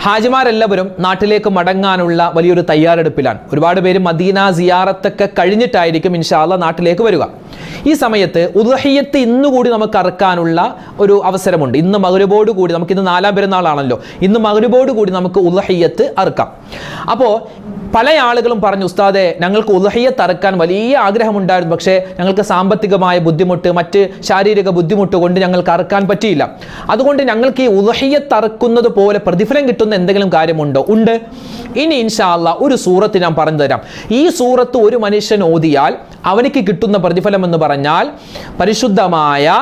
ഹാജിമാരെല്ലാവരും നാട്ടിലേക്ക് മടങ്ങാനുള്ള വലിയൊരു തയ്യാറെടുപ്പിലാണ്. ഒരുപാട് പേര് മദീന സിയാറത്തൊക്കെ കഴിഞ്ഞിട്ടായിരിക്കും ഇൻഷാ അല്ലാഹ് നാട്ടിലേക്ക് വരിക. ഈ സമയത്ത് ഉദ്ഹിയ്യത്ത് ഇന്നുകൂടി നമുക്ക് അറുക്കാനുള്ള ഒരു അവസരമുണ്ട്. ഇന്ന് മഗ്‌രിബോട് കൂടി, നമുക്കിന്ന് 4-ാം പെരുന്നാളാണല്ലോ, ഇന്ന് മഗ്‌രിബോട് കൂടി നമുക്ക് ഉദ്ഹിയ്യത്ത് അറുക്കാം. അപ്പോൾ പല ആളുകളും പറഞ്ഞു, ഉസ്താദെ ഞങ്ങൾക്ക് ഉദ്ഹിയ്യത്ത് അറുക്കാൻ വലിയ ആഗ്രഹമുണ്ടായിരുന്നു, പക്ഷേ ഞങ്ങൾക്ക് സാമ്പത്തികമായ ബുദ്ധിമുട്ട്, മറ്റ് ശാരീരിക ബുദ്ധിമുട്ട് കൊണ്ട് ഞങ്ങൾക്ക് അറുക്കാൻ പറ്റിയില്ല. അതുകൊണ്ട് ഞങ്ങൾക്ക് ഈ ഉദ്ഹിയ്യത്ത് അറുക്കുന്നത് പോലെ പ്രതിഫലം കിട്ടുന്ന എന്തെങ്കിലും കാര്യമുണ്ടോ? ഉണ്ട്. ഇനി ഇൻഷാ അല്ലാഹ് ഒരു സൂറത്ത് ഞാൻ പറഞ്ഞു തരാം. ഈ സൂറത്ത് ഒരു മനുഷ്യൻ ഓതിയാൽ അവനിക്ക് കിട്ടുന്ന പ്രതിഫലം എന്ന് പറഞ്ഞാൽ പരിശുദ്ധമായ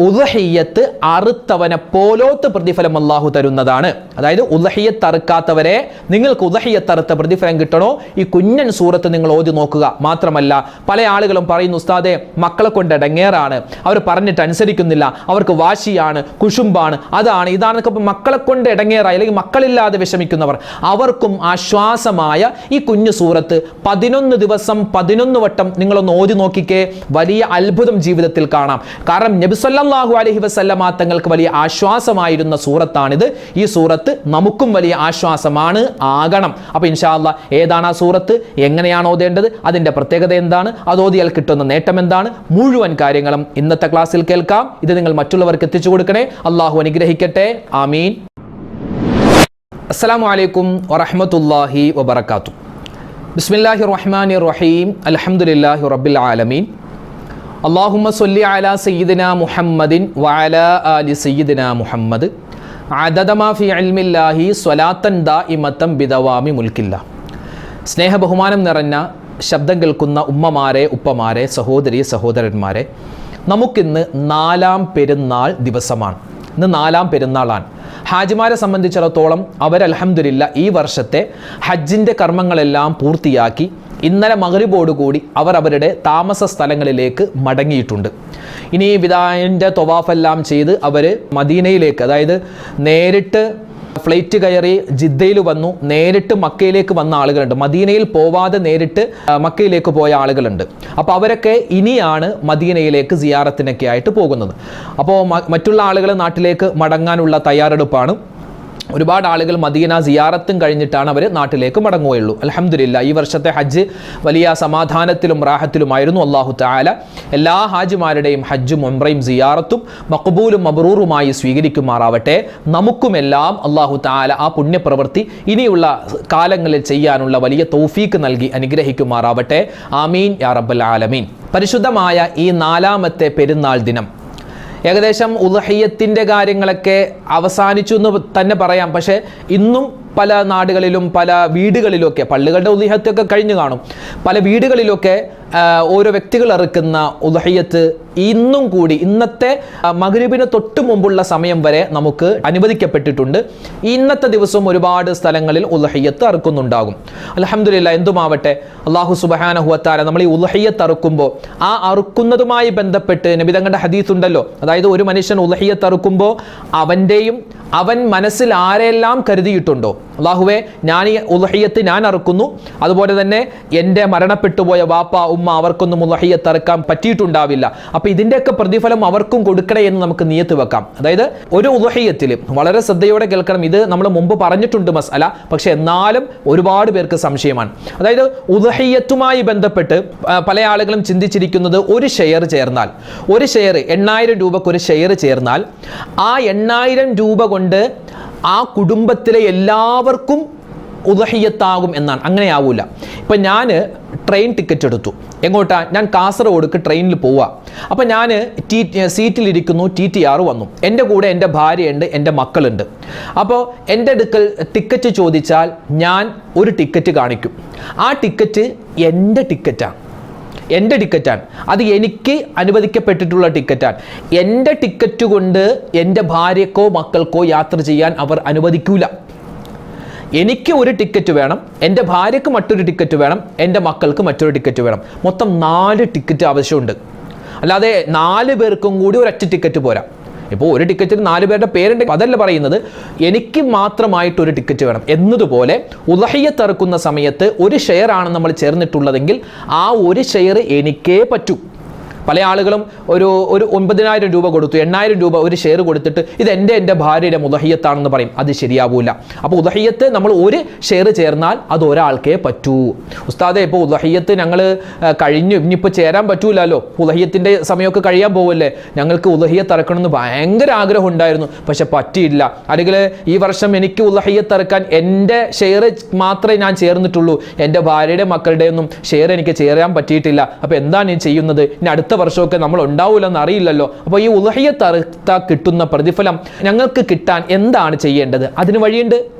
ഉദ്ഹിയ്യത്ത് അറുത്തവനെ പോലോത്ത് പ്രതിഫലം അല്ലാഹു തരുന്നതാണ്. അതായത് ഉദ്ഹിയ്യത്ത് അറുക്കാത്തവരെ നിങ്ങൾക്ക് ഉദ്ഹിയ്യത്ത് അറുത്ത പ്രതിഫലം കിട്ടണോ, ഈ കുഞ്ഞൻ സൂറത്ത് നിങ്ങൾ ഓതി നോക്കുക. മാത്രമല്ല പല ആളുകളും പറയുന്നു, ഉസ്താദെ മക്കളെ കൊണ്ട് ഇടങ്ങേറാണ്, അവർ പറഞ്ഞിട്ട് അനുസരിക്കുന്നില്ല, അവർക്ക് വാശിയാണ്, കുശുമ്പാണ്, അതാണ് ഇതാണൊക്കെ. മക്കളെ കൊണ്ട് ഇടങ്ങേറായി അല്ലെങ്കിൽ മക്കളില്ലാതെ വിഷമിക്കുന്നവർ, അവർക്കും ആശ്വാസമായ ഈ കുഞ്ഞു സൂറത്ത് 11 ദിവസം 11 വട്ടം നിങ്ങളൊന്ന് ഓതി നോക്കിക്കേ. വലിയ അത്ഭുതം ജീവിതത്തിൽ കാണാം. കാരണം നബി സല്ലല്ലാഹു അലൈഹി വസല്ലമ തങ്ങൾക്ക് വലിയ ആശ്വാസമായിരുന്ന സൂറത്താണിത്. ഈ സൂറത്ത് നമുക്കും വലിയ ആശ്വാസമാണ്, ആകണം. അപ്പോൾ ഇൻഷാ അല്ലാഹ് ഏതാണ് ആ സൂറത്ത്, എങ്ങനെയാണ് ഓതേണ്ടത്, അതിന്റെ പ്രത്യേകത എന്താണ്, അത് ഓതിയാൽ കിട്ടുന്ന നേട്ടം എന്താണ്, മുഴുവൻ കാര്യങ്ങളും ഇന്നത്തെ ക്ലാസ്സിൽ കേൾക്കാം. ഇത് നിങ്ങൾ മറ്റുള്ളവർക്ക് എത്തിച്ചു കൊടുക്കണേ. അല്ലാഹു അനുഗ്രഹിക്കട്ടെ. ആമീൻ. അസ്സലാമു അലൈക്കും വറഹ്മത്തുള്ളാഹി വബറകാതുഹു. ബിസ്മില്ലാഹിർ റഹ്മാനിർ റഹീം. അൽഹംദുലില്ലാഹി റബ്ബിൽ ആലമീൻ. അല്ലാഹുമ്മ സ്വല്ലി അലാ സയ്യിദിനാ മുഹമ്മദിൻ വഅലാ ആലി സയ്യിദിനാ മുഹമ്മദ് അദദ മാ ഫി ഇൽമില്ലാഹി സ്വലാത്തൻ ദാഇമതൻ ബിദവാമി മുൽക്കില്ലാ. സ്നേഹ ബഹുമാനം നിറഞ്ഞ ശബ്ദം കേൾക്കുന്ന ഉമ്മമാരെ, ഉപ്പമാരെ, സഹോദരി സഹോദരന്മാരെ, നമുക്കിന്ന് 4-ാം പെരുന്നാൾ ദിവസമാണ്. ഇന്ന് 4-ാം പെരുന്നാളാണ്. ഹാജിമാരെ സംബന്ധിച്ചിടത്തോളം അവർ അൽഹംദുലില്ലാ ഈ വർഷത്തെ ഹജ്ജിൻ്റെ കർമ്മങ്ങളെല്ലാം പൂർത്തിയാക്കി ഇന്നലെ മഗ്‌രിബോടുകൂടി അവർ അവരുടെ താമസ സ്ഥലങ്ങളിലേക്ക് മടങ്ങിയിട്ടുണ്ട്. ഇനി വിദാഇൻ്റെ തൊവാഫെല്ലാം ചെയ്ത് അവർ മദീനയിലേക്ക്, അതായത് നേരിട്ട് ഫ്ലൈറ്റ് കയറി ജിദ്ദയിൽ വന്നു, നേരിട്ട് മക്കയിലേക്ക് വന്ന ആളുകളുണ്ട്. മദീനയിൽ പോവാതെ നേരിട്ട് മക്കയിലേക്ക് പോയ ആളുകളുണ്ട്. അപ്പോൾ അവരൊക്കെ ഇനിയാണ് മദീനയിലേക്ക് സിയാറത്തിനൊക്കെ ആയിട്ട് പോകുന്നത്. അപ്പോൾ മറ്റുള്ള ആളുകൾ നാട്ടിലേക്ക് മടങ്ങാനുള്ള തയ്യാറെടുപ്പാണ്. ഒരുപാട് ആളുകൾ മദീന സിയാറത്തും കഴിഞ്ഞിട്ടാണ് അവർ നാട്ടിലേക്ക് മടങ്ങുകയുള്ളൂ. അൽഹംദുലില്ലാ ഈ വർഷത്തെ ഹജ്ജ് വലിയ സമാധാനത്തിലും റാഹത്തിലുമായിരുന്നു. അല്ലാഹു തആല എല്ലാ ഹാജിമാരുടെയും ഹജ്ജും ഉംറയും സിയാറത്തും മഖ്ബൂലും മബ്റൂറുമായി സ്വീകരിക്കുമാറാവട്ടെ. നമുക്കുമെല്ലാം അല്ലാഹു തആല ആ പുണ്യപ്രവൃത്തി ഇനിയുള്ള കാലങ്ങളിൽ ചെയ്യാനുള്ള വലിയ തൗഫീക്ക് നൽകി അനുഗ്രഹിക്കുമാറാവട്ടെ. ആമീൻ യാ റബ്ബൽ ആലമീൻ. പരിശുദ്ധമായ ഈ 4-ാമത്തെ പെരുന്നാൾ ദിനം ഏകദേശം ഉദ്ഹിയ്യത്തിൻ്റെ കാര്യങ്ങളൊക്കെ അവസാനിച്ചു എന്ന് തന്നെ പറയാം. പക്ഷേ ഇന്നും പല നാടുകളിലും പല വീടുകളിലൊക്കെ, പള്ളികളുടെ ഉദ്ഹിയ്യത്തൊക്കെ കഴിഞ്ഞു കാണും, പല വീടുകളിലൊക്കെ ഓരോ വ്യക്തികൾ ഇറക്കുന്ന ഉദ്ഹിയ്യത്ത് ഇന്നും കൂടി ഇന്നത്തെ മഗ്‌രിബിന് തൊട്ട് മുമ്പുള്ള സമയം വരെ നമുക്ക് അനുവദിക്കപ്പെട്ടിട്ടുണ്ട്. ഇന്നത്തെ ദിവസം ഒരുപാട് സ്ഥലങ്ങളിൽ ഉദ്ഹിയ്യത്ത് അറുക്കുന്നുണ്ടാകും. അൽഹംദുലില്ലാ എന്തുമാവട്ടെ, അല്ലാഹു സുബ്ഹാനഹു വ തആല നമ്മൾ ഈ ഉദ്ഹിയ്യത്ത് അറുക്കുമ്പോൾ ആ അറുക്കുന്നതുമായി ബന്ധപ്പെട്ട് നബി തങ്ങളുടെ ഹദീസ് ഉണ്ടല്ലോ. അതായത് ഒരു മനുഷ്യൻ ഉദ്ഹിയ്യത്ത് അറുക്കുമ്പോൾ അവൻ മനസ്സിൽ ആരെല്ലാം കരുതിയിട്ടുണ്ടോ, അല്ലാഹുവേ ഞാൻ ഈ ഉദ്ഹിയ്യത്ത് ഞാൻ അറുക്കുന്നു, അതുപോലെ തന്നെ എൻ്റെ മരണപ്പെട്ടുപോയ വാപ്പ ഉമ്മ അവർക്കൊന്നും ഉദ്ഹിയ്യത്ത് അറുക്കാൻ പറ്റിയിട്ടുണ്ടാവില്ല, അപ്പോൾ ഇതിൻ്റെയൊക്കെ പ്രതിഫലം അവർക്കും കൊടുക്കണേ എന്ന് നമുക്ക് നിയത്ത് വെക്കാം. അതായത് ഒരു ഉദ്ഹിയ്യത്തിൽ വളരെ ശ്രദ്ധയോടെ കേൾക്കണം. ഇത് നമ്മൾ മുമ്പ് പറഞ്ഞിട്ടുണ്ട് മസ്അല, പക്ഷെ എന്നാലും ഒരുപാട് പേർക്ക് സംശയമാണ്. അതായത് ഉദ്ഹിയ്യത്തുമായി ബന്ധപ്പെട്ട് പല ആളുകളും ചിന്തിച്ചിരിക്കുന്നത് ഒരു ഷെയർ ചേർന്നാൽ, ഒരു ഷെയർ 8000 രൂപയ്ക്ക് ഒരു ഷെയർ ചേർന്നാൽ ആ 8000 രൂപ കൊണ്ട് ആ കുടുംബത്തിലെ എല്ലാവർക്കും ഉദ്ഹിയ്യത്താകും എന്നാണ്. അങ്ങനെ ആവൂല. ഇപ്പം ഞാൻ ട്രെയിൻ ടിക്കറ്റ് എടുത്തു. എങ്ങോട്ടാ? ഞാൻ കാസർഗോഡ്ക്ക് ട്രെയിനിൽ പോവുക. അപ്പം ഞാൻ സീറ്റിലിരിക്കുന്നു, TTR വന്നു. എൻ്റെ കൂടെ എൻ്റെ ഭാര്യയുണ്ട്, എൻ്റെ മക്കളുണ്ട്. അപ്പോൾ എൻ്റെ അടുക്കൽ ടിക്കറ്റ് ചോദിച്ചാൽ ഞാൻ ഒരു ടിക്കറ്റ് കാണിക്കും. ആ ടിക്കറ്റ് എൻ്റെ ടിക്കറ്റാണ്, അത് എനിക്ക് അനുവദിക്കപ്പെട്ടിട്ടുള്ള ടിക്കറ്റാണ്. എൻ്റെ ടിക്കറ്റ് കൊണ്ട് എൻ്റെ ഭാര്യക്കോ മക്കൾക്കോ യാത്ര ചെയ്യാൻ അവർ അനുവദിക്കൂല. എനിക്ക് ഒരു ടിക്കറ്റ് വേണം, എൻ്റെ ഭാര്യക്ക് മറ്റൊരു ടിക്കറ്റ് വേണം, എൻ്റെ മക്കൾക്ക് മറ്റൊരു ടിക്കറ്റ് വേണം. മൊത്തം 4 ടിക്കറ്റ് ആവശ്യമുണ്ട്. അല്ലാതെ 4 പേർക്കും കൂടി ഒരൊറ്റ ടിക്കറ്റ് പോരാ. ഇപ്പോൾ ഒരു ടിക്കറ്റിൽ 4 പേരുടെ പേരുണ്ടെങ്കിൽ അതല്ല പറയുന്നത്, എനിക്ക് മാത്രമായിട്ടൊരു ടിക്കറ്റ് വേണം എന്നതുപോലെ ഉദ്ഹിയ്യത്ത് അറുക്കുന്ന സമയത്ത് ഒരു ഷെയർ ആണ് നമ്മൾ ചേർന്നിട്ടുള്ളതെങ്കിൽ ആ ഒരു ഷെയർ എനിക്കേ പറ്റൂ. പല ആളുകളും ഒരു 9,000 രൂപ കൊടുത്തു, 8,000 രൂപ ഒരു ഷെയർ കൊടുത്തിട്ട് ഇത് എൻ്റെ ഭാര്യയുടെ ഉദഹിയത്താണെന്ന് പറയും. അത് ശരിയാവൂല. അപ്പോൾ ഉദഹിയത്ത് നമ്മൾ ഒരു ഷെയർ ചേർന്നാൽ അത് ഒരാൾക്കേ പറ്റൂ. ഉസ്താദെ, ഇപ്പോൾ ഉദഹിയത്ത് ഞങ്ങൾ കഴിഞ്ഞു, ഇനിയിപ്പോൾ ചേരാൻ പറ്റൂലല്ലോ, ഉദഹിയത്തിൻ്റെ സമയമൊക്കെ കഴിയാൻ പോവല്ലേ, ഞങ്ങൾക്ക് ഉദഹിയത്ത് ഇറക്കണമെന്ന് ഭയങ്കര ആഗ്രഹം ഉണ്ടായിരുന്നു, പക്ഷെ പറ്റിയില്ല. അല്ലെങ്കിൽ ഈ വർഷം എനിക്ക് ഉദഹിയത്ത് ഇറക്കാൻ എൻ്റെ ഷെയർ മാത്രമേ ഞാൻ ചേർന്നിട്ടുള്ളൂ, എൻ്റെ ഭാര്യയുടെ മക്കളുടെ ഒന്നും ഷെയർ എനിക്ക് ചേരാൻ പറ്റിയിട്ടില്ല. അപ്പോൾ എന്താണ് ഞാൻ ചെയ്യുന്നത്? ഇനി അടുത്ത വർഷമൊക്കെ നമ്മൾ ഉണ്ടാവില്ലെന്ന് അറിയില്ലല്ലോ. അപ്പോൾ ഈ ഉദഹിയത്ത് അറുത്താൽ കിട്ടുന്ന പ്രതിഫലം ഞങ്ങൾക്ക് കിട്ടാൻ എന്താണ് ചെയ്യേണ്ടത്? അതിന്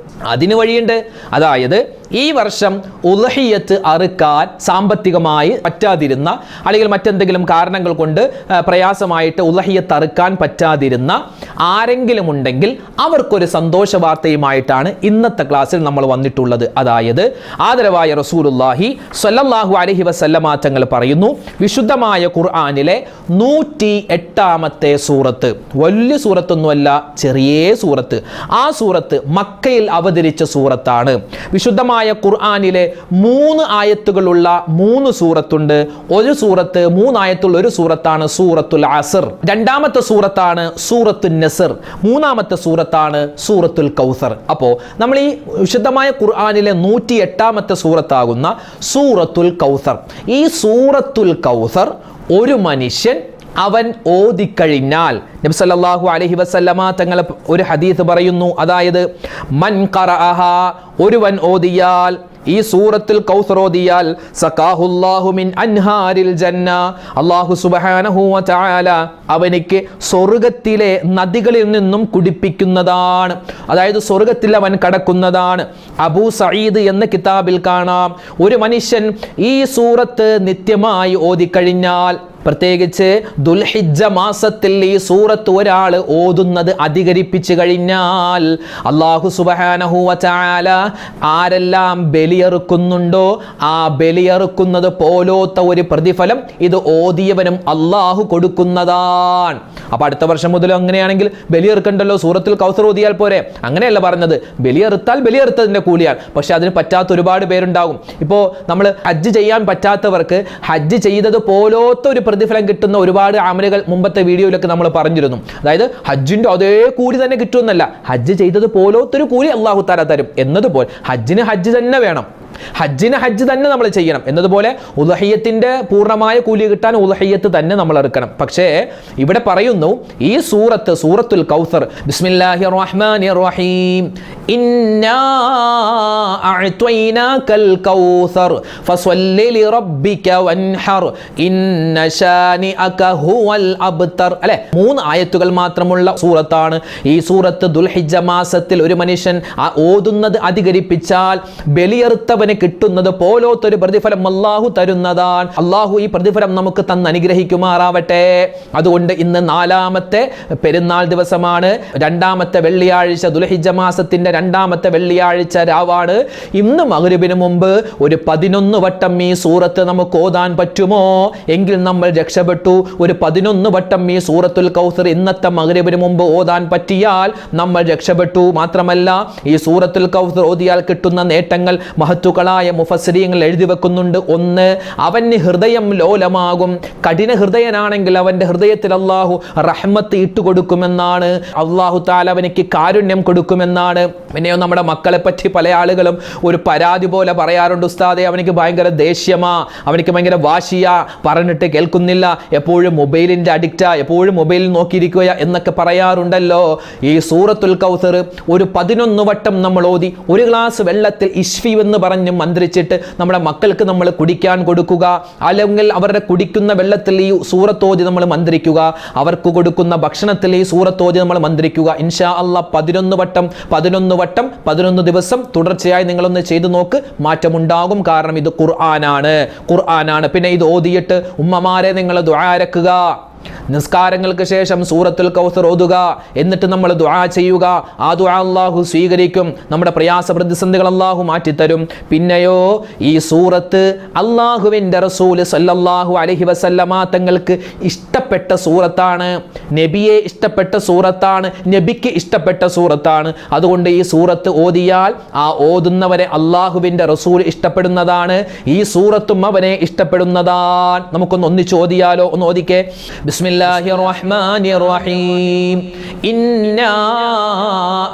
വഴിയുണ്ട്. അതായത് ഈ വർഷം ഉദ്ഹിയത്ത് അറുക്കാൻ സാമ്പത്തികമായി പറ്റാതിരുന്ന, അല്ലെങ്കിൽ മറ്റെന്തെങ്കിലും കാരണങ്ങൾ കൊണ്ട് പ്രയാസമായിട്ട് ഉദ്ഹിയത്ത് അറുക്കാൻ പറ്റാതിരുന്ന ആരെങ്കിലും ഉണ്ടെങ്കിൽ അവർക്കൊരു സന്തോഷ വാർത്തയുമായിട്ടാണ് ഇന്നത്തെ ക്ലാസ്സിൽ നമ്മൾ വന്നിട്ടുള്ളത്. അതായത് ആദരവായ റസൂലുള്ളാഹി സ്വല്ലല്ലാഹു അലൈഹി വസല്ലമ തങ്ങൾ പറയുന്നു, വിശുദ്ധമായ ഖുർആനിലെ 108ാമത്തെ സൂറത്ത്, വലിയ സൂറത്തൊന്നുമല്ല, ചെറിയ സൂറത്ത്. ആ സൂറത്ത് മക്കയിൽ അവതരിച്ച സൂറത്താണ്. വിശുദ്ധമായ ഖുർആനിലെ 3 ആയത്തുകളുള്ള 3 സൂറത്തുണ്ട്. ഒരു സൂറത്ത് 3 ആയത്തുള്ള ഒരു സൂറത്താണ് സൂറത്തുൽ അസ്ർ. രണ്ടാമത്തെ സൂറത്താണ് സൂറത്തുൻ നസ്ർ. മൂന്നാമത്തെ സൂറത്താണ് സൂറത്തുൽ കൗസർ. അപ്പോൾ നമ്മൾ ഈ വിശുദ്ധമായ ഖുർആനിലെ 108ാമത്തെ സൂറത്താകുന്ന സൂറത്തുൽ കൗസർ, ഈ സൂറത്തുൽ കൗസർ ഒരു മനുഷ്യൻ അവൻ ഓതിക്കഴിഞ്ഞാൽ, നബി സല്ലല്ലാഹു അലൈഹി വസല്ലമ തങ്ങൾ ഒരു ഹദീസ് പറയുന്നു, അതായത് മൻ ഖറഅഹ, ഒരുവൻ ഓതിയാൽ, ഈ സൂറത്തുൽ കൗസർ ഓതിയാൽ, സഖാഹുല്ലാഹു മിൻ അൻഹാരിൽ ജന്ന, അല്ലാഹു സുബ്ഹാനഹു വ തആല അവനിക്ക് സ്വർഗ്ഗത്തിലെ നദികളിൽ നിന്നും കുടിപ്പിക്കുന്നതാണ്. അതായത് സ്വർഗ്ഗത്തിൽ അവൻ കടക്കുന്നതാണ്. അബൂ സഈദ് എന്ന കിതാബിൽ കാണാം, ഒരു മനുഷ്യൻ ഈ സൂറത്ത് നിത്യമായി ഓതിക്കഴിഞ്ഞാൽ, പ്രത്യേകിച്ച് ദുൽഹിജ്ജ മാസത്തിൽ ഈ സൂറത്ത് ഒരാൾ ഓതുന്നത് അധികരിപ്പിച്ചു കഴിഞ്ഞാൽ, അല്ലാഹു സുബ്ഹാനഹു വ തആല ആരെല്ലാം ബലിയറുക്കുന്നുണ്ടോ ആ ബലിയറുക്കുന്നത് പോലോത്ത ഒരു പ്രതിഫലം ഇത് ഓതിയവനും അല്ലാഹു കൊടുക്കുന്നതാണ്. അപ്പൊ അടുത്ത വർഷം മുതൽ അങ്ങനെയാണെങ്കിൽ ബലിയറുക്കണ്ടല്ലോ, സൂറത്തുൽ കൗസർ ഓതിയാൽ പോരെ? അങ്ങനെയല്ല പറഞ്ഞത്. ബലിയറുത്താൽ ബലിയറുത്തതിന്റെ കൂലിയാണ്. പക്ഷെ അതിന് പറ്റാത്ത ഒരുപാട് പേരുണ്ടാകും. ഇപ്പോൾ നമ്മൾ ഹജ്ജ് ചെയ്യാൻ പറ്റാത്തവർക്ക് ഹജ്ജ് ചെയ്തത് പോലോത്ത ഒരു പ്രതിഫലം കിട്ടുന്ന ഒരുപാട് അമലുകൾ മുമ്പത്തെ വീഡിയോയിലൊക്കെ നമ്മൾ പറഞ്ഞിരുന്നു. അതായത് ഹജ്ജിന്റെ അതേ കൂലി തന്നെ കിട്ടുമെന്നല്ല, ഹജ്ജ് ചെയ്തത് പോലോത്തൊരു കൂലി അല്ലാഹു തആല തരും എന്നതുപോലെ ഹജ്ജിന് ഹജ്ജ് തന്നെ വേണം, ഹജ്ജിന് ഹജ്ജ് തന്നെ നമ്മൾ ചെയ്യണം എന്നതുപോലെ ഉദ്ഹിയത്തിന്റെ പൂർണ്ണമായ കൂലി കിട്ടാൻ ഉദ്ഹിയത്ത് തന്നെ നമ്മൾ എടുക്കണം. പക്ഷേ ഇവിടെ പറയുന്നു, ഈ സൂറത്തുൽ കൗസർ, ബിസ്മില്ലാഹിർ റഹ്മാനിർ റഹീം, ഇന്നാ അഅ്തൈനാകൽ കൗസർ ഫസ്വല്ലി ലിറബ്ബിക വൻഹർ ഇന്ന ശാനിഅക ഹുവൽ അബ്തർ. അല്ലേ, 3 ആയത്തുകൾ മാത്രമുള്ള സൂറത്താണ് ഈ സൂറത്ത്. ദുൽഹിജ്ജ മാസത്തിൽ ഒരു മനുഷ്യൻ ഓതുന്നത് അധികരിപ്പിച്ചാൽ ബലിയറുത്തവൻ കിട്ടുന്നത് പോലോത്തൊരു പ്രതിഫലം അല്ലാഹു തരുന്നതാണ്. അല്ലാഹു ഈ പ്രതിഫലം നമുക്ക് തന്ന് അനുഗ്രഹിക്കുമാറാവട്ടെ. അതുകൊണ്ട് ഇന്ന് 4ാമത്തെ പെരുന്നാൾ ദിവസമാണ്, 2ാമത്തെ വെള്ളിയാഴ്ച, ദുൽഹിജ്ജ മാസത്തിന്റെ 2ാമത്തെ വെള്ളിയാഴ്ച രാവാണ്. ഇന്ന് മഗ്രിബിന് മുമ്പ് ഒരു 11 വട്ടം ഈ സൂറത്ത് നമുക്ക് ഓതാൻ പറ്റുമോ? എങ്കിൽ നമ്മൾ രക്ഷപ്പെട്ടു. ഒരു 11 വട്ടം ഈ സൂറത്തുൽ കൗസർ ഇന്നത്തെ മഗ്രിബിന് മുമ്പ് ഓതാൻ പറ്റിയാൽ നമ്മൾ രക്ഷപ്പെട്ടു. മാത്രമല്ല, ഈ സൂറത്തുൽ കൗസർ ഓതിയാൽ കിട്ടുന്ന നേട്ടങ്ങൾ മഹത്തുക്കളായ മുഫസ്സിരീങ്ങൾ എഴുതി വെക്കുന്നുണ്ട്. 1, അവന് ഹൃദയം ലോലമാകും. കഠിന ഹൃദയനാണെങ്കിൽ അവന്റെ ഹൃദയത്തിൽ അല്ലാഹു റഹ്മത്ത് ഇട്ടുകൊടുക്കുമെന്നാണ്. അല്ലാഹു തആല അവനിക്ക് കാരുണ്യം കൊടുക്കുമെന്നാണ്. പിന്നെയോ നമ്മുടെ മക്കളെ പറ്റി പല ആളുകളും ഒരു പരാതി പോലെ പറയാറുണ്ട്, ഉസ്താദെ അവനിക്ക് ഭയങ്കര ദേഷ്യമാ, അവനിക്ക് ഭയങ്കര വാശിയാ, പറഞ്ഞിട്ട് കേൾക്കുന്നില്ല, എപ്പോഴും മൊബൈലിന്റെ അഡിക്റ്റാ, എപ്പോഴും മൊബൈലിൽ നോക്കിയിരിക്കുക എന്നൊക്കെ പറയാറുണ്ടല്ലോ. ഈ സൂറത്തുൽ കൗസർ ഒരു 11 വട്ടം നമ്മൾ ഓതി, ഒരു ഗ്ലാസ് വെള്ളത്തിൽ ഇശ്ഫി എന്ന് പറഞ്ഞ് മന്ത്രിച്ചിട്ട് നമ്മുടെ മക്കൾക്ക് നമ്മൾ കുടിക്കാൻ കൊടുക്കുക. അല്ലെങ്കിൽ അവരുടെ കുടിക്കുന്ന വെള്ളത്തിൽ ഈ സൂറത്തോതി നമ്മൾ മന്ത്രിക്കുക, അവർക്ക് കൊടുക്കുന്ന ഭക്ഷണത്തിൽ ഈ സൂറത്തോതി നമ്മൾ മന്ത്രിക്കുക. ഇൻഷാ അല്ലാഹ് 11 വട്ടം 11 ദിവസം തുടർച്ചയായി നിങ്ങളൊന്ന് ചെയ്തു നോക്ക്, മാറ്റമുണ്ടാകും. കാരണം ഇത് ഖുർആനാണ്. പിന്നെ ഇത് ഓതിയിട്ട് ഉമ്മമാരെ നിങ്ങൾ ദുആ ഇറക്കുക. നിസ്കാരങ്ങൾക്ക് ശേഷം സൂറത്തുൽ കൗസർ ഓതുക, എന്നിട്ട് നമ്മൾ ദുആ ചെയ്യുക. ആ ദുആ അല്ലാഹു സ്വീകരിക്കും, നമ്മുടെ പ്രയാസ പ്രതിസന്ധികൾ അല്ലാഹു മാറ്റിത്തരും. പിന്നെയോ ഈ സൂറത്ത് അല്ലാഹുവിൻ്റെ റസൂൽ സല്ലല്ലാഹു അലൈഹി വസല്ലമ തങ്ങൾക്ക് ഇഷ്ടപ്പെട്ട സൂറത്താണ്, നബിയെ ഇഷ്ടപ്പെട്ട സൂറത്താണ്, നബിക്ക് ഇഷ്ടപ്പെട്ട സൂറത്താണ്. അതുകൊണ്ട് ഈ സൂറത്ത് ഓതിയാൽ ആ ഓതുന്നവരെ അല്ലാഹുവിൻ്റെ റസൂൽ ഇഷ്ടപ്പെടുന്നതാണ്, ഈ സൂറത്തും അവനെ ഇഷ്ടപ്പെടുന്നതാണ്. നമുക്കൊന്ന് ഒന്നിച്ച് ഓതിയാലോ? ഒന്ന് ഓദിക്കേ. ബിസ്മില്ലാഹിർ റഹ്മാനിർ റഹീം. ഇന്നാ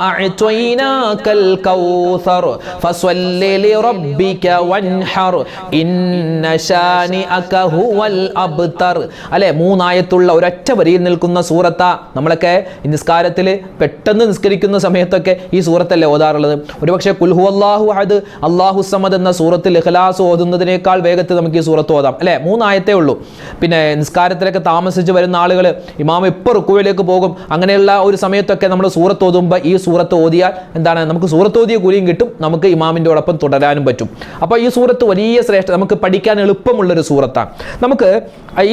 അഅ്തൈനാകൽ കൗസർ ഫസ്വല്ലി ലിറബ്ബിക വൻഹർ ഇന്ന ശാനിഅക ഹുവൽ അബ്തർ. അല്ലേ, മൂന്നായത്തുള്ള ഒരൊറ്റ വരിയിൽ നിൽക്കുന്ന സൂറത്താ. നമ്മളൊക്കെ നിസ്കാരത്തിൽ പെട്ടെന്ന് നിസ്കരിക്കുന്ന സമയത്തൊക്കെ ഈ സൂറത്തല്ലേ ഓതാറുള്ളത്. ഒരുപക്ഷെ ഖുൽ ഹുവല്ലാഹു അഹദ്, അല്ലാഹു സമദ് എന്ന സൂറത്തിൽ ഇഖ്ലാസ് ഓതുന്നതിനേക്കാൾ വേഗത്തിൽ നമുക്ക് ഈ സൂറത്ത് ഓതാം. അല്ലേ, മൂന്നായത്തേ ഉള്ളൂ. പിന്നെ നിസ്കാരത്തിലൊക്കെ താമസിച്ച് വരുന്ന ആളുകൾ ഇമാം ഇപ്പോൾ റുക്കുവിലേക്ക് പോകും, അങ്ങനെയുള്ള ഒരു സമയത്തൊക്കെ നമ്മൾ സൂറത്ത് ഓതുമ്പോൾ ഈ സൂറത്ത് ഓതിയാൽ എന്താണ്, നമുക്ക് സൂറത്ത് ഓതിയ കൂലിയും കിട്ടും, നമുക്ക് ഇമാമിൻ്റെ ഒപ്പം തുടരാനും പറ്റും. അപ്പോൾ ഈ സൂറത്ത് വലിയ ശ്രേഷ്ഠ, നമുക്ക് പഠിക്കാൻ എളുപ്പമുള്ളൊരു സൂറത്താണ്. നമുക്ക്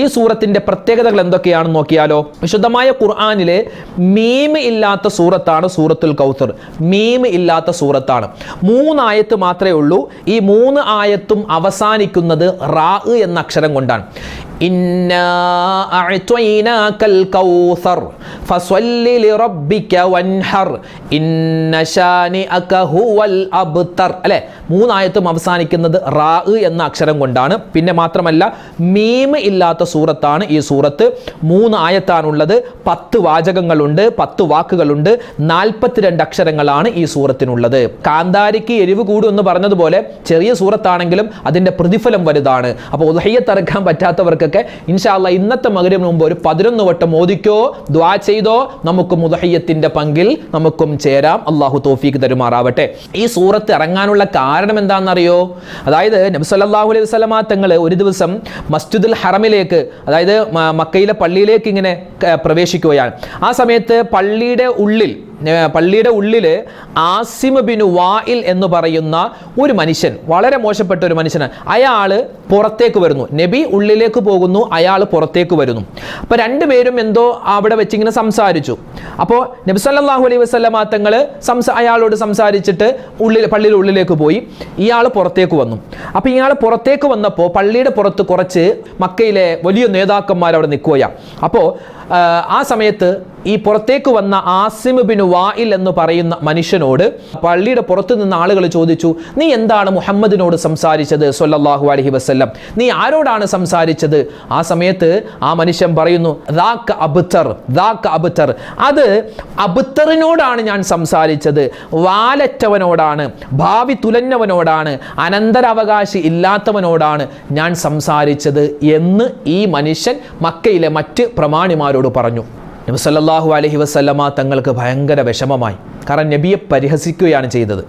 ഈ സൂറത്തിൻ്റെ പ്രത്യേകതകൾ എന്തൊക്കെയാണെന്ന് നോക്കിയാലോ? വിശുദ്ധമായ ഖുർആനിലെ മീം ഇല്ലാത്ത സൂറത്താണ് സൂറത്തുൽ കൗസർ. മീം ഇല്ലാത്ത സൂറത്താണ്. 3 ആയത്ത് മാത്രമേ ഉള്ളൂ. ഈ 3 ആയത്തും അവസാനിക്കുന്നത് റാ എന്ന അക്ഷരം കൊണ്ടാണ്. ഇന്നാ അഅ്തൈനാകൽ കൗസർ ഫസ്വല്ലി ലിറബ്ബിക വൻഹർ ഇന്ന ശാനിഅക ഹുവൽ അബ്തർ. അല്ലേ, 3 ആയത്തും അവസാനിക്കുന്നത് റാ എന്ന അക്ഷരം കൊണ്ടാണ്. പിന്നെ മാത്രമല്ല മീം ഇല്ലാത്ത സൂറത്താണ് ഈ സൂറത്ത്. 3 ആയത്താണുള്ളത്, 10 വാചകങ്ങളുണ്ട്, 10 വാക്കുകളുണ്ട്, 42 അക്ഷരങ്ങളാണ് ഈ സൂറത്തിനുള്ളത്. കാന്താരിക്ക് എരിവ് കൂടും എന്ന് പറഞ്ഞതുപോലെ ചെറിയ സൂറത്താണെങ്കിലും അതിൻ്റെ പ്രതിഫലം വലുതാണ്. അപ്പോൾ ഉദ്ഹിയ്യത്ത് അറുക്കാൻ പറ്റാത്തവർക്കൊക്കെ ഇൻഷാ അല്ലാഹ് ഇന്നത്തെ മഗ്‌രിബിന് മുമ്പ് ഒരു 11 വട്ടം ഓദിക്കോ, ദുആ ചെയ്തോ, നമുക്ക് ഉദ്ഹിയ്യത്തിന്റെ പങ്കിൽ നമുക്കും ചേരാം. അല്ലാഹു തൗഫീഖ് തരുമാറാവട്ടെ. ഈ സൂറത്ത് ഇറങ്ങാനുള്ള കാരണം എന്താണെന്നറിയോ? അതായത് നബി സല്ലല്ലാഹു അലൈഹി വസല്ലമ തങ്ങൾ ഒരു ദിവസം മസ്ജിദുൽ ഹറമിലേക്ക്, അതായത് മക്കയിലെ പള്ളിയിലേക്ക് ഇങ്ങനെ പ്രവേശിക്കുകയാണ്. ആ സമയത്ത് പള്ളിയുടെ ഉള്ളിൽ ആസിം ബിൻ വായിൽ എന്ന് പറയുന്ന ഒരു മനുഷ്യൻ, വളരെ മോശപ്പെട്ട ഒരു മനുഷ്യനാണ്. അയാൾ പുറത്തേക്ക് വരുന്നു. നബി ഉള്ളിലേക്ക് പോകുന്നു, അയാൾ പുറത്തേക്ക് വരുന്നു. അപ്പോൾ രണ്ടുപേരും എന്തോ അവിടെ വെച്ചിങ്ങനെ സംസാരിച്ചു. അപ്പോൾ നബി സല്ലല്ലാഹു അലൈഹി വസല്ലമ തങ്ങൾ അയാളോട് സംസാരിച്ചിട്ട് പള്ളിയുടെ ഉള്ളിലേക്ക് പോയി. ഇയാൾ പുറത്തേക്ക് വന്നു. അപ്പോൾ ഇയാൾ പുറത്തേക്ക് വന്നപ്പോൾ പള്ളിയുടെ പുറത്ത് കുറച്ച് മക്കയിലെ വലിയ നേതാക്കന്മാർ അവിടെ നിൽക്കുകയാണ്. അപ്പോൾ ആ സമയത്ത് ഈ പുറത്തേക്ക് വന്ന ആസിം ബിൻ വായിൽ എന്ന് പറയുന്ന മനുഷ്യനോട് പള്ളിയുടെ പുറത്ത് നിന്ന് ആളുകൾ ചോദിച്ചു, നീ എന്താണ് മുഹമ്മദിനോട് സംസാരിച്ചത് സ്വല്ലല്ലാഹു അലൈഹി വസല്ലം? നീ ആരോടാണ് സംസാരിച്ചത്? ആ സമയത്ത് ആ മനുഷ്യൻ പറയുന്നു, ദാക അബ്തർ, അത് അബ്തറിനോടാണ് ഞാൻ സംസാരിച്ചത്, വാലറ്റവനോടാണ്, ഭാവി തുലഞ്ഞവനോടാണ്, അനന്തരാവകാശി ഇല്ലാത്തവനോടാണ് ഞാൻ സംസാരിച്ചത് എന്ന് ഈ മനുഷ്യൻ മക്കയിലെ മറ്റ് പ്രമാണിമാരോട് പറഞ്ഞു. നബി സല്ലല്ലാഹു അലൈഹി വസല്ലമ തങ്ങൾക്ക് ഭയങ്കര വിഷമമായി. കാരണം നബിയെ പരിഹസിക്കുകയാണ് ചെയ്തത്.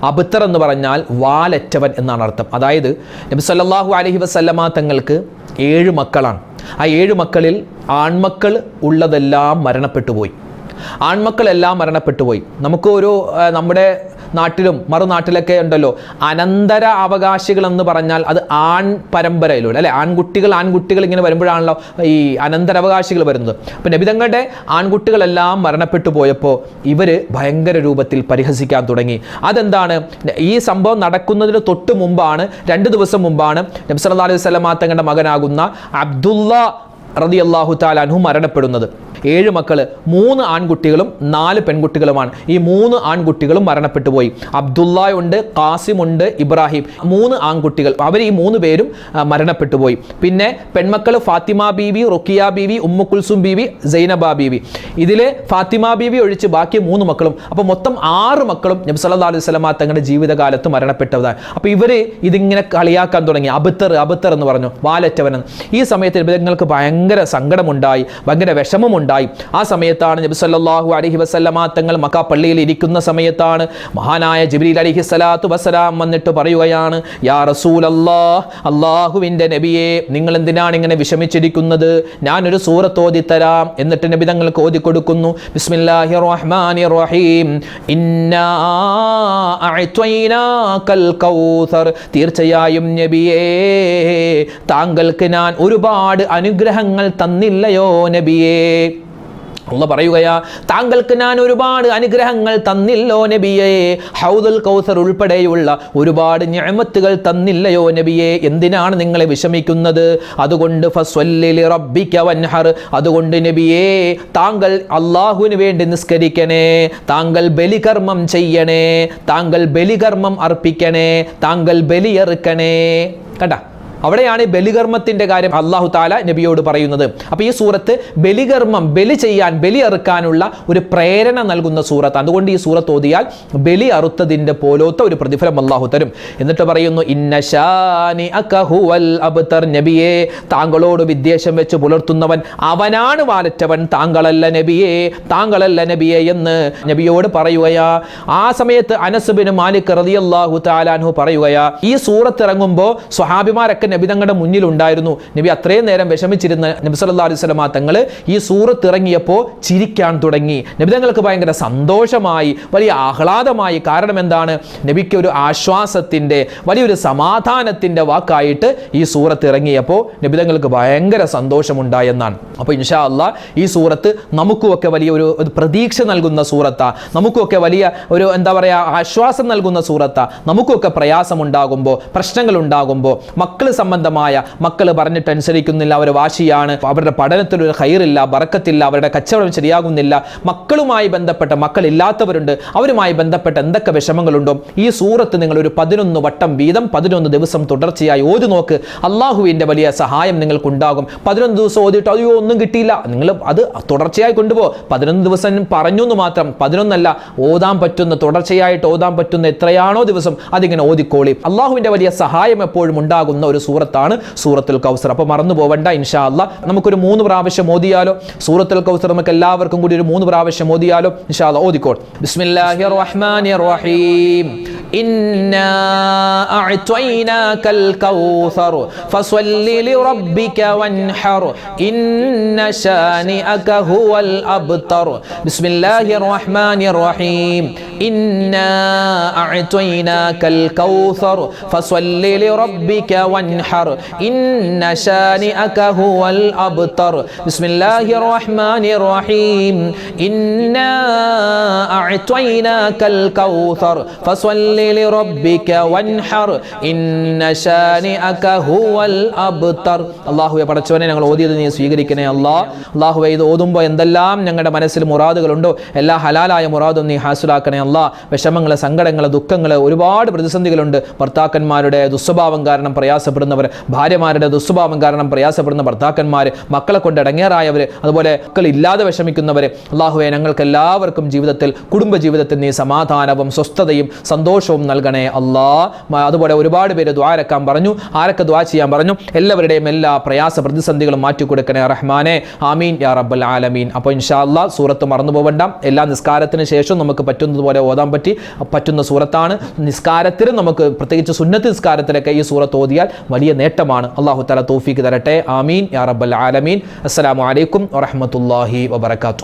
അബ്തർ എന്ന് പറഞ്ഞാൽ വാലറ്റവൻ എന്നാണ് അർത്ഥം. അതായത് നബി സല്ലല്ലാഹു അലൈഹി വസല്ലമ തങ്ങൾക്ക് 7 മക്കളാണ്. ആ 7 മക്കളിൽ ആൺമക്കൾ ഉള്ളതെല്ലാം മരണപ്പെട്ടു പോയി. നമുക്ക് നമ്മുടെ നാട്ടിലും മറുനാട്ടിലൊക്കെ ഉണ്ടല്ലോ അനന്തര അവകാശികൾ എന്ന് പറഞ്ഞാൽ അത് ആൺ പരമ്പരയിലൂടെ, അല്ലെ, ആൺകുട്ടികൾ ഇങ്ങനെ വരുമ്പോഴാണല്ലോ ഈ അനന്തരാവകാശികൾ വരുന്നത്. അപ്പം നബി തങ്ങളുടെ ആൺകുട്ടികളെല്ലാം മരണപ്പെട്ടു പോയപ്പോൾ ഇവർ ഭയങ്കര രൂപത്തിൽ പരിഹസിക്കാൻ തുടങ്ങി. അതെന്താണ്? ഈ സംഭവം നടക്കുന്നതിന് തൊട്ട് മുമ്പാണ്, 2 ദിവസം മുമ്പാണ് നബി സല്ലല്ലാഹു അലൈഹി വസല്ലം തങ്ങളുടെ മകനാകുന്ന അബ്ദുള്ള റളിയല്ലാഹു തആല അൻഹു മരണപ്പെടുന്നത്. 7 മക്കൾ, 3 ആൺകുട്ടികളും 4 പെൺകുട്ടികളുമാണ്. ഈ 3 ആൺകുട്ടികളും മരണപ്പെട്ടു പോയി. അബ്ദുള്ളയുണ്ട്, ഖാസിമുണ്ട്, ഇബ്രാഹിം, 3 ആൺകുട്ടികൾ. അവർ ഈ 3 പേരും മരണപ്പെട്ടു പോയി. പിന്നെ പെൺമക്കൾ ഫാത്തിമ ബീവി, റുക്കിയ ബീവി, ഉമ്മു കുൽസും ബീവി, സൈനബ ബീവി. ഇതിൽ ഫാത്തിമ ബീവി ഒഴിച്ച് ബാക്കി 3 മക്കളും, അപ്പോൾ മൊത്തം 6 മക്കളും നബി സല്ലല്ലാഹു അലൈഹി വസല്ലം തങ്ങളുടെ ജീവിതകാലത്ത് മരണപ്പെട്ടതാണ്. അപ്പോൾ ഇവർ ഇതിങ്ങനെ കളിയാക്കാൻ തുടങ്ങി. അബ്തർ എന്ന് പറഞ്ഞു, വാലറ്റവൻ. ഈ സമയത്ത് നബി തങ്ങൾക്ക് ഭയങ്കര സങ്കടമുണ്ടായി, ഭയങ്കര വിഷമമുണ്ടായി. ഉണ്ടായി. ആ സമയത്താണ് നബി സല്ലല്ലാഹു അലൈഹി വസല്ലമ തങ്ങൾ മക്ക പള്ളിയിൽ ഇരിക്കുന്ന സമയത്താണ് മഹാനായ ജിബ്രീൽ അലൈഹിസ്സലാത്തു വസ്സലാം വന്നിട്ട് പറയുകയാണ്, യാ റസൂലല്ലാഹ്, അല്ലാഹുവിൻ്റെ നബിയെ, നിങ്ങൾ എന്തിനാണ് ഇങ്ങനെ വിഷമിച്ചിരിക്കുന്നത്? ഞാനൊരു സൂറത്ത് ഓതിത്തരാം. എന്നിട്ട് നബി തങ്ങൾക്ക് ഓതിക്കൊടുക്കുന്നു. ബിസ്മില്ലാഹിർ റഹ്മാനിർ റഹീം, ഇന്നാ അഅ്തൈനാകൽ കൗസർ. തീർച്ചയായും നബിയേ, താങ്കൾക്ക് ഞാൻ ഒരുപാട് അനുഗ്രഹങ്ങൾ തന്നില്ലയോ നബിയേ? അല്ലാഹ് പറയുകയാ, താങ്കൾക്ക് ഞാൻ ഒരുപാട് അനുഗ്രഹങ്ങൾ തന്നില്ലോ നബിയേ? ഹൗദുൽ കൗസർ ഉൾപ്പെടെയുള്ള ഒരുപാട് നിഅമത്തുകൾ തന്നില്ലയോ നബിയേ? എന്തിനാണ് നിങ്ങളെ വിഷമിക്കുന്നത്? അതുകൊണ്ട് ഫസ്വല്ലി ലിറബ്ബിക വൻഹർ. അതുകൊണ്ട് നബിയേ, താങ്കൾ അല്ലാഹുവിന് വേണ്ടി നിസ്കരിക്കണേ, താങ്കൾ ബലികർമ്മം ചെയ്യണേ, താങ്കൾ ബലികർമ്മം അർപ്പിക്കണേ, താങ്കൾ ബലിയറുക്കണേ. കണ്ട, അവിടെയാണ് ബലികർമ്മത്തിൻ്റെ കാര്യം അല്ലാഹു തആല നബിയോട് പറയുന്നത്. അപ്പോൾ ഈ സൂറത്ത് ബലികർമ്മം, ബലി ചെയ്യാൻ, ബലി അറുക്കാനുള്ള ഒരു പ്രേരണ നൽകുന്ന സൂറത്ത്. അതുകൊണ്ട് ഈ സൂറത്ത് ഓതിയാൽ ബലി അറുത്തതിൻ്റെ പോലത്തെ ഒരു പ്രതിഫലം അല്ലാഹു തരും. എന്നിട്ട് പറയുന്നു, ഇന്ന ശാനിഅക ഹുവൽ അബ്തർ. നബിയെ, താങ്കളോട് വിദ്വേഷം വെച്ച് പുലർത്തുന്നവൻ അവനാണ് വാലറ്റവൻ, താങ്കളല്ല നബിയെ, താങ്കളല്ല നബിയെ എന്ന് നബിയോട് പറയുകയാ. ആ സമയത്ത് അനസ് ബിൻ മാലിക് റളിയല്ലാഹു തആല അൻഹു പറയുകയാ, ഈ സൂറത്ത് ഇറങ്ങുമ്പോൾ സ്വഹാബിമാരൊക്കെ നബി തങ്ങളുടെ മുന്നിൽ ഉണ്ടായിരുന്നു. നബി അത്രയും നേരം വിഷമിച്ചിരുന്ന നബി സല്ലല്ലാഹു അലൈഹി വസല്ലമ തങ്ങൾ ഈ സൂറത്ത് ഇറങ്ങിയപ്പോൾ ചിരിക്കാൻ തുടങ്ങി. നബി തങ്ങൾക്ക് ഭയങ്കര സന്തോഷമായി, വലിയ ആഹ്ലാദമായി. കാരണം എന്താണ്? നബിക്ക് ഒരു ആശ്വാസത്തിൻ്റെ, വലിയൊരു സമാധാനത്തിൻ്റെ വാക്കായിട്ട് ഈ സൂറത്ത് ഇറങ്ങിയപ്പോൾ നബി തങ്ങൾക്ക് ഭയങ്കര സന്തോഷമുണ്ടായെന്നാണ്. അപ്പോൾ ഇൻഷാ അല്ലാഹ് ഈ സൂറത്ത് നമുക്കുമൊക്കെ വലിയ ഒരു പ്രതീക്ഷ നൽകുന്ന സൂറത്താ, നമുക്കൊക്കെ വലിയ ഒരു എന്താ പറയുക ആശ്വാസം നൽകുന്ന സൂറത്താ. നമുക്കൊക്കെ പ്രയാസമുണ്ടാകുമ്പോൾ, പ്രശ്നങ്ങൾ ഉണ്ടാകുമ്പോൾ, മക്കൾ സംബന്ധമായ, മക്കൾ പറഞ്ഞിട്ട് അനുസരിക്കുന്നില്ല, അവർ വാശിയാണ്, അവരുടെ പഠനത്തിൽ ഒരു ഖൈറില്ല, ബറക്കത്തില്ല, അവരുടെ കച്ചവടം ശരിയാകുന്നില്ല, മക്കളുമായി ബന്ധപ്പെട്ട, മക്കളില്ലാത്തവരുണ്ട്, അവരുമായി ബന്ധപ്പെട്ട എന്തൊക്കെ വിഷമങ്ങളുണ്ടോ, ഈ സൂറത്ത് നിങ്ങൾ ഒരു 11 വട്ടം വീതം 11 ദിവസം തുടർച്ചയായി ഓതി നോക്ക്. അള്ളാഹുവിൻ്റെ വലിയ സഹായം നിങ്ങൾക്കുണ്ടാകും. 11 ദിവസം ഓതിയിട്ട് അയ്യോ ഒന്നും കിട്ടിയില്ല, നിങ്ങൾ അത് തുടർച്ചയായി കൊണ്ടുപോകും. 11 ദിവസം പറഞ്ഞു എന്ന് മാത്രം, 11 അല്ല, ഓതാൻ പറ്റുന്ന, തുടർച്ചയായിട്ട് ഓതാൻ പറ്റുന്ന എത്രയാണോ ദിവസം അതിങ്ങനെ ഓതിക്കോളി. അള്ളാഹുവിൻ്റെ വലിയ സഹായം എപ്പോഴും ഉണ്ടാകുന്ന ഒരു സൂറത്താണ് സൂറത്തുൽ കൗസർ. അപ്പോൾ മറന്നു പോവണ്ട. ഇൻഷാ അല്ലാഹ് നമുക്കൊരു 3 പ്രാവശ്യം ഓതിയാലോ? സൂറത്തുൽ കൗസർ നമുക്ക് എല്ലാവർക്കും കൂടി ഒരു 3 പ്രാവശ്യം ഓതിയാലോ? ഇൻഷാ അല്ലാഹ് ഓതിക്കോൾ. ബിസ്മില്ലാഹിർ റഹ്മാനിർ റഹീം. ഇന്നാ അഅ്തൈനാകൽ കൗസർ ഫസ്വല്ലി ലിറബ്ബിക വൻഹർ ഇന്ന ശാനിഅക ഹുവൽ അബ്തർ. ബിസ്മില്ലാഹിർ റഹ്മാനിർ റഹീം. ഇന്നാ അഅ്തൈനാകൽ കൗസർ ഫസ്വല്ലി ലിറബ്ബിക വൻഹർ ഇന്ന ശാനിഅക ഹുവൽ അബ്തർ. ബിസ്മില്ലാഹിർ റഹ്മാനിർ റഹീം. ഇന്നാ അഅ്തൈനാകൽ കൗസർ ഫസ്വല്ലി ലിറബ്ബിക വൻഹർ ഇന്ന ശാനിഅക ഹുവൽ അബ്തർ. അല്ലാഹുവേ, പടച്ചവനെ, ഞങ്ങൾ ഓതിയത് നീ സ്വീകരിക്കണേ അല്ലാഹ്. അല്ലാഹുവേ, ഇത് ഓതുമ്പോൾ എന്തെല്ലാം ഞങ്ങളുടെ മനസ്സിൽ മുറാദുകളുണ്ടോ എല്ലാ ഹലാലായ മുറാദും നീ ഹാസിലാക്കണേ അല്ലാഹ്. വിഷമങ്ങൾ, സങ്കടങ്ങൾ, ദുഃഖങ്ങൾ, ഒരുപാട് പ്രതിസന്ധികളുണ്ട്. ഭർത്താക്കന്മാരുടെ ദുസ്വഭാവം കാരണം പ്രയാസപ്പെടുന്നവർ, ഭാര്യമാരുടെ ദുസ്വഭാവം കാരണം പ്രയാസപ്പെടുന്ന ഭർത്താക്കന്മാർ, മക്കളെ കൊണ്ട് ഇടങ്ങേറായവർ, അതുപോലെ മക്കളില്ലാതെ വിഷമിക്കുന്നവർ, അല്ലാഹുവേ, ഞങ്ങൾക്ക് എല്ലാവർക്കും ജീവിതത്തിൽ, കുടുംബ ജീവിതത്തിൽ നീ സമാധാനവും സ്വസ്ഥതയും സന്തോഷവും നൽകണേ അല്ലാഹ്. അതുപോലെ ഒരുപാട് പേര് ദുആ ഇറക്കാൻ പറഞ്ഞു, ആരൊക്കെ ദുആ ചെയ്യാൻ പറഞ്ഞു, എല്ലാവരുടെയും എല്ലാ പ്രയാസ പ്രതിസന്ധികളും മാറ്റിക്കൊടുക്കണേ റഹ്മാനെ. ആമീൻ യാ റബ്ബൽ ആലമീൻ. അപ്പോൾ ഇൻഷാ അല്ലാഹ് സൂറത്ത് മറന്നു പോകണ്ട. എല്ലാ നിസ്കാരത്തിന് ശേഷം നമുക്ക് പറ്റുന്നതുപോലെ ഓതാൻ പറ്റുന്ന സൂറത്താണ്. നിസ്കാരത്തിലും നമുക്ക്, പ്രത്യേകിച്ച് സുന്നത്ത് നിസ്കാരത്തിലൊക്കെ ഈ സൂറത്ത് ഓതിയാൽ വലിയ നേട്ടമാണ്. അല്ലാഹു തആല തൗഫീഖ് തരട്ടെ. ആമീൻ യാ റബ്ബൽ ആലമീൻ. അസ്സലാമു അലൈക്കും വറഹ്മത്തുള്ളാഹി വബറകാതുഹു.